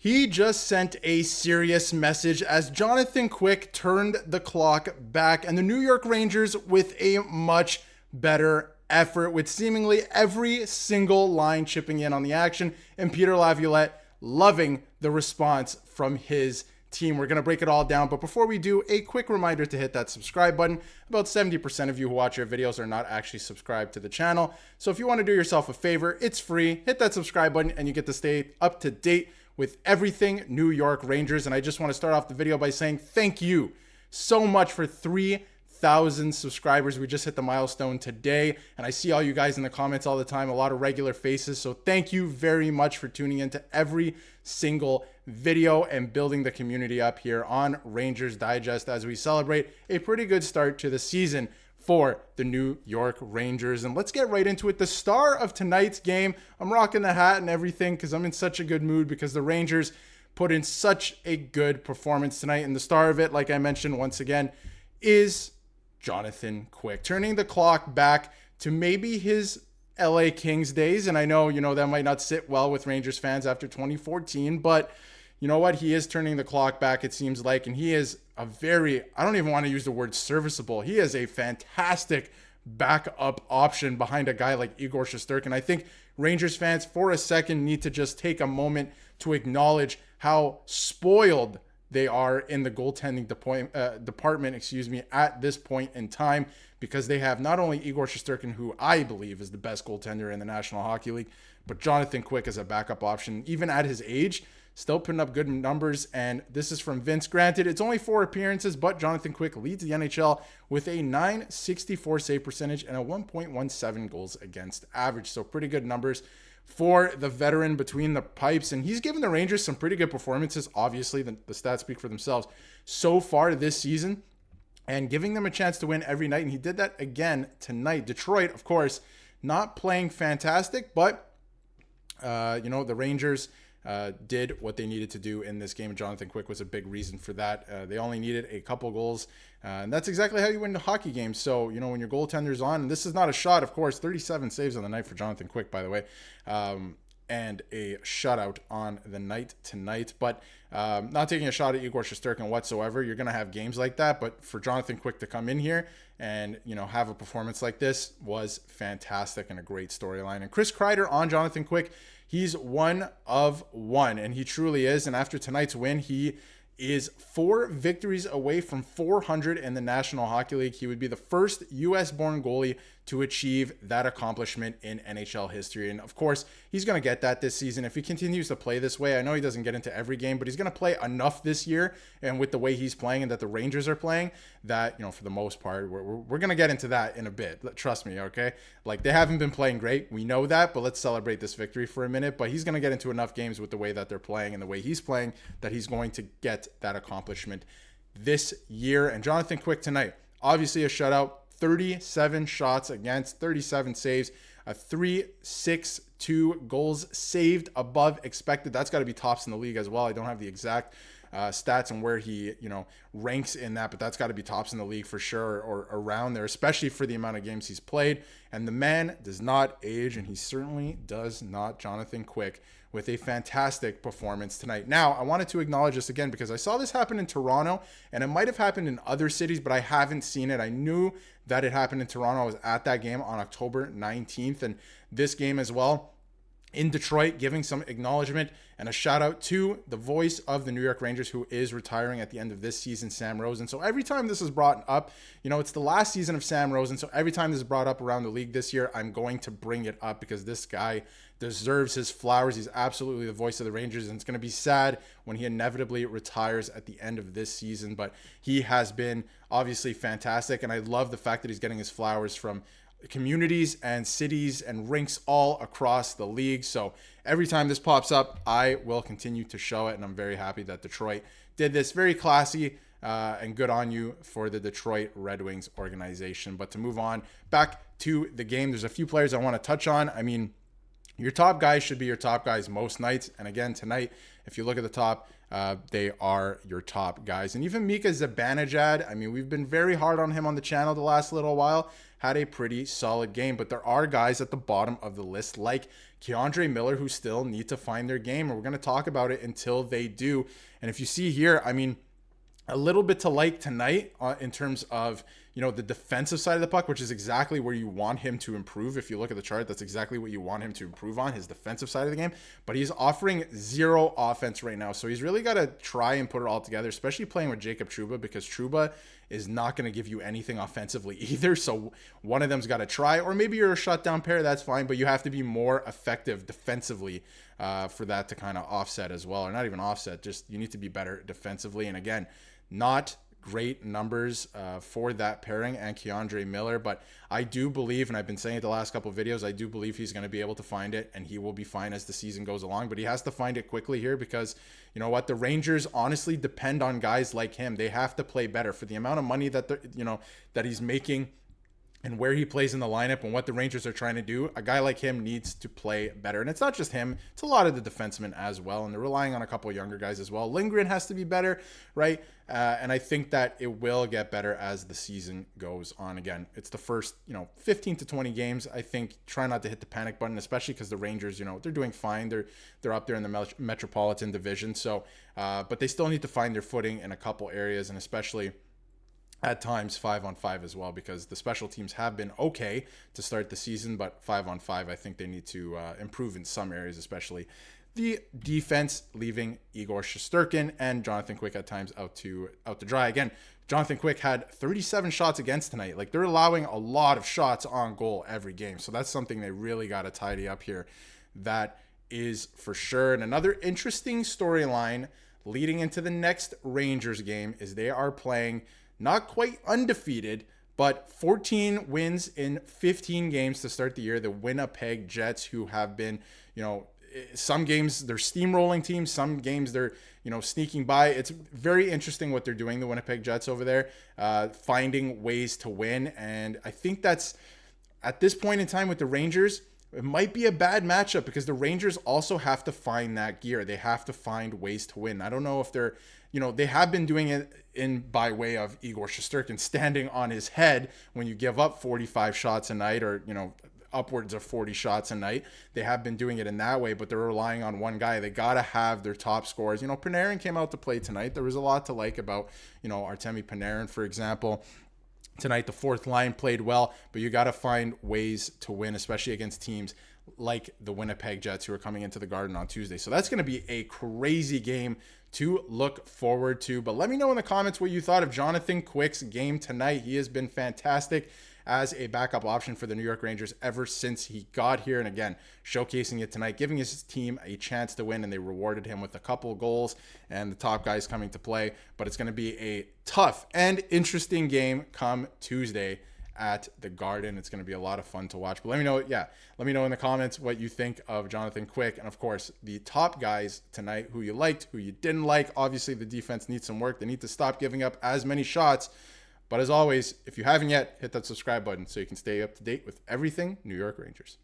He just sent a serious message as Jonathan Quick turned the clock back, and the New York Rangers with a much better effort, with seemingly every single line chipping in on the action, and Peter Laviolette loving the response from his team. We're going to break it all down, but before we do, a quick reminder to hit that subscribe button. About 70% of you who watch our videos are not actually subscribed to the channel, so if you want to do yourself a favor, it's free. Hit that subscribe button and you get to stay up to date with everything New York Rangers. And I just want to start off the video by saying thank you so much for 3,000 subscribers. We just hit the milestone today, and I see all you guys in the comments all the time, a lot of regular faces. So thank you very much for tuning into every single video and building the community up here on Rangers Digest as we celebrate a pretty good start to the season for the New York Rangers. And let's get right into it. The star of tonight's game, I'm rocking the hat and everything because I'm in such a good mood because the Rangers put in such a good performance tonight. And the star of it, like I mentioned once again, is Jonathan Quick, turning the clock back to maybe his LA Kings days. And I know, that might not sit well with Rangers fans after 2014, but you know what? He is turning the clock back, it seems like, and he is a very, I don't even want to use the word serviceable. He is a fantastic backup option behind a guy like Igor Shesterkin. I think Rangers fans for a second need to just take a moment to acknowledge how spoiled they are in the goaltending department, at this point in time, because they have not only Igor Shesterkin, who I believe is the best goaltender in the National Hockey League, but Jonathan Quick as a backup option, even at his age, still putting up good numbers. And this is from Vince. Granted, it's only 4 appearances, but Jonathan Quick leads the NHL with a .964 save percentage and a 1.17 goals against average. So pretty good numbers for the veteran between the pipes. And he's given the Rangers some pretty good performances. Obviously, the stats speak for themselves so far this season, and giving them a chance to win every night. And he did that again tonight. Detroit, of course, not playing fantastic, but, the Rangers did what they needed to do in this game. Jonathan Quick was a big reason for that. They only needed a couple goals, and that's exactly how you win the hockey game. So, when your goaltender's on, and this is not a shot, of course, 37 saves on the night for Jonathan Quick, by the way, and a shutout on the night tonight. But not taking a shot at Igor Shesterkin whatsoever. You're going to have games like that, but for Jonathan Quick to come in here and, have a performance like this was fantastic and a great storyline. And Chris Kreider on Jonathan Quick, he's one of one, and he truly is. And after tonight's win, he is 4 victories away from 400 in the National Hockey League. He would be the first U.S.-born goalie to achieve that accomplishment in NHL history. And of course, he's going to get that this season if he continues to play this way. I know he doesn't get into every game, but he's going to play enough this year, and with the way he's playing and that the Rangers are playing, that, for the most part, we're going to get into that in a bit. Trust me, okay? Like, they haven't been playing great. We know that, but let's celebrate this victory for a minute. But he's going to get into enough games with the way that they're playing and the way he's playing that he's going to get that accomplishment this year. And Jonathan Quick tonight, obviously a shutout, 37 shots against, 37 saves, a 3.62 goals saved above expected. That's got to be tops in the league as well. I don't have the exact stats and where he, ranks in that, but that's got to be tops in the league for sure, or around there, especially for the amount of games he's played. And the man does not age, and he certainly does not. Jonathan Quick with a fantastic performance tonight. Now, I wanted to acknowledge this again because I saw this happen in Toronto, and it might have happened in other cities, but I haven't seen it. I knew that it happened in Toronto. I was at that game on October 19th, and this game as well in Detroit, giving some acknowledgement and a shout out to the voice of the New York Rangers, who is retiring at the end of this season, Sam Rosen. So every time this is brought up, it's the last season of Sam Rosen. So every time this is brought up around the league this year, I'm going to bring it up because this guy deserves his flowers. He's absolutely the voice of the Rangers, and it's going to be sad when he inevitably retires at the end of this season. But he has been obviously fantastic, and I love the fact that he's getting his flowers from communities and cities and rinks all across the league. So every time this pops up, I will continue to show it, and I'm very happy that Detroit did this. Very classy, and good on you for the Detroit Red Wings organization. But to move on back to the game, there's a few players I want to touch on. I mean, Your top guys should be your top guys most nights. And again, tonight, if you look at the top, they are your top guys. And even Mika Zibanejad, I mean, we've been very hard on him on the channel the last little while, had a pretty solid game. But there are guys at the bottom of the list like Kreider, Miller, who still need to find their game. And we're going to talk about it until they do. And if you see here, I mean, a little bit to like tonight in terms of, you know, the defensive side of the puck, which is exactly where you want him to improve. If you look at the chart, that's exactly what you want him to improve on, his defensive side of the game. But he's offering 0 offense right now. So he's really got to try and put it all together, especially playing with Jacob Trouba, because Trouba is not going to give you anything offensively either. So one of them's got to try, or maybe you're a shutdown pair, that's fine, but you have to be more effective defensively for that to kind of offset as well. Or not even offset, just you need to be better defensively. And again, not great numbers for that pairing and Kreider Miller, but I do believe, and I've been saying it the last couple of videos, I do believe he's going to be able to find it, and he will be fine as the season goes along. But he has to find it quickly here, because you know what, the Rangers honestly depend on guys like him. They have to play better for the amount of money that that he's making and where he plays in the lineup and what the Rangers are trying to do. A guy like him needs to play better. And it's not just him, it's a lot of the defensemen as well. And they're relying on a couple of younger guys as well. Lindgren has to be better, right? And I think that it will get better as the season goes on. Again, it's the first, 15 to 20 games. I think try not to hit the panic button, especially because the Rangers, they're doing fine. They're up there in the Metropolitan Division. So, but they still need to find their footing in a couple areas, and especially at times 5-on-5 as well, because the special teams have been okay to start the season, but 5-on-5, I think they need to improve in some areas, especially the defense, leaving Igor Shesterkin and Jonathan Quick at times out to dry. Again, Jonathan Quick had 37 shots against tonight. Like, they're allowing a lot of shots on goal every game. So that's something they really got to tidy up here. That is for sure. And another interesting storyline leading into the next Rangers game is they are playing not quite undefeated, but 14 wins in 15 games to start the year. The Winnipeg Jets, who have been, some games they're steamrolling teams, some games they're, sneaking by. It's very interesting what they're doing, the Winnipeg Jets over there, finding ways to win. And I think that's, at this point in time with the Rangers, it might be a bad matchup, because the Rangers also have to find that gear. They have to find ways to win. I don't know if they're, they have been doing it by way of Igor Shesterkin standing on his head when you give up 45 shots a night, or, upwards of 40 shots a night. They have been doing it in that way, but they're relying on one guy. They got to have their top scorers. Panarin came out to play tonight. There was a lot to like about, Artemi Panarin, for example. Tonight, the fourth line played well, but you got to find ways to win, especially against teams like the Winnipeg Jets, who are coming into the Garden on Tuesday. So that's going to be a crazy game to look forward to. But let me know in the comments what you thought of Jonathan Quick's game tonight. He has been fantastic as a backup option for the New York Rangers ever since he got here. And again, showcasing it tonight, giving his team a chance to win, and they rewarded him with a couple goals and the top guys coming to play. But it's going to be a tough and interesting game come Tuesday at the Garden. It's going to be a lot of fun to watch. But let me know in the comments what you think of Jonathan Quick, and of course the top guys tonight, who you liked, who you didn't like. Obviously the defense needs some work. They need to stop giving up as many shots. But as always, if you haven't yet, hit that subscribe button so you can stay up to date with everything New York Rangers.